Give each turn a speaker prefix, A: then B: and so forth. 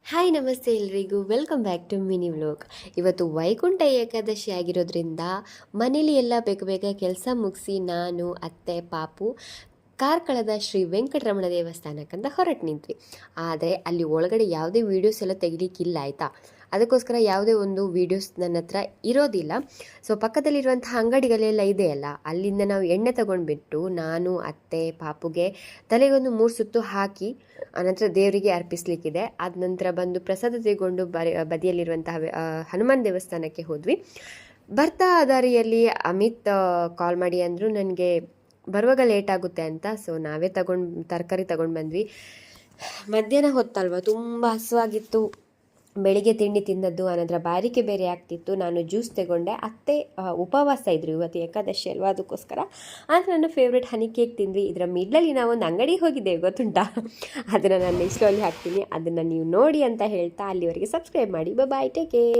A: Hi ನಮಸ್ತೆ ಎಲ್ರಿಗೂ welcome back to mini vlog. ಇವತ್ತು ವೈಕುಂಠ ಏಕಾದಶಿ ಆಗಿರೋದ್ರಿಂದ ಮನೇಲಿ ಎಲ್ಲ ಬೇಗ ಬೇಗ ಕೆಲಸ ಮುಗಿಸಿ ನಾನು ಅತ್ತೆ ಪಾಪು ಕಾರ್ಕಳದ ಶ್ರೀ ವೆಂಕಟರಮಣ ದೇವಸ್ಥಾನಕ್ಕಂತ ಹೊರಟು ನಿಂತ್ವಿ. ಆದರೆ ಅಲ್ಲಿ ಒಳಗಡೆ ಯಾವುದೇ ವೀಡಿಯೋಸ್ ಎಲ್ಲ ತೆಗಿಲಿಕ್ಕಿಲ್ಲ ಆಯಿತಾ. ಅದಕ್ಕೋಸ್ಕರ ಯಾವುದೇ ಒಂದು ವೀಡಿಯೋಸ್ ನನ್ನ ಹತ್ರ ಇರೋದಿಲ್ಲ. ಸೊ ಪಕ್ಕದಲ್ಲಿರುವಂತಹ ಅಂಗಡಿಗಳೆಲ್ಲ ಇದೆಯಲ್ಲ, ಅಲ್ಲಿಂದ ನಾವು ಎಣ್ಣೆ ತಗೊಂಡ್ಬಿಟ್ಟು ನಾನು ಅತ್ತೆ ಪಾಪುಗೆ ತಲೆಗೊಂದು 3 ಸುತ್ತು ಹಾಕಿ ಅನಂತರ ದೇವರಿಗೆ ಅರ್ಪಿಸ್ಲಿಕ್ಕಿದೆ. ಆದ ನಂತರ ಬಂದು ಪ್ರಸಾದ ತೆಗೊಂಡು ಬದಿಯಲ್ಲಿರುವಂತಹ ಹನುಮಾನ್ ದೇವಸ್ಥಾನಕ್ಕೆ ಹೋದ್ವಿ. ಬರ್ತಾ ದಾರಿಯಲ್ಲಿ ಅಮಿತ್ ಕಾಲ್ ಮಾಡಿ ಅಂದರು ನನಗೆ ಬರುವಾಗ ಲೇಟ್ ಆಗುತ್ತೆ ಅಂತ. ಸೊ ನಾವೇ ತರಕಾರಿ ತಗೊಂಡು ಬಂದ್ವಿ. ಮಧ್ಯಾಹ್ನ ಹೊತ್ತಲ್ವ, ತುಂಬ ಹಸುವಾಗಿತ್ತು. ಬೆಳಿಗ್ಗೆ ತಿಂಡಿ ತಿಂದದ್ದು, ಅನಂತರ ಬಾರಿಕೆ ಬೇರೆ ಆಗ್ತಿತ್ತು. ನಾನು ಜ್ಯೂಸ್ ತಗೊಂಡೆ. ಅತ್ತೆ ಉಪವಾಸ ಇದ್ರು, ಇವತ್ತು ಏಕಾದಶಿ ಅಲ್ವಾ, ಅದಕ್ಕೋಸ್ಕರ. ಆದರೆ ನನ್ನ ಫೇವ್ರೆಟ್ ಹನಿ ಕೇಕ್ ತಿಂದ್ವಿ. ಇದರ ಮಿಡ್ಲಲ್ಲಿ ನಾವೊಂದು ಅಂಗಡಿಗೆ ಹೋಗಿದ್ದೇವೆ, ಗೊತ್ತುಂಟಾ? ಅದನ್ನು ನಾನು ನೆಕ್ಸ್ಟ್ ಅಲ್ಲಿ ಹಾಕ್ತೀನಿ, ಅದನ್ನು ನೀವು ನೋಡಿ ಅಂತ ಹೇಳ್ತಾ ಅಲ್ಲಿವರೆಗೆ ಸಬ್ಸ್ಕ್ರೈಬ್ ಮಾಡಿ. ಬಾಯ್, ಟೇಕ್ ಕೇರ್.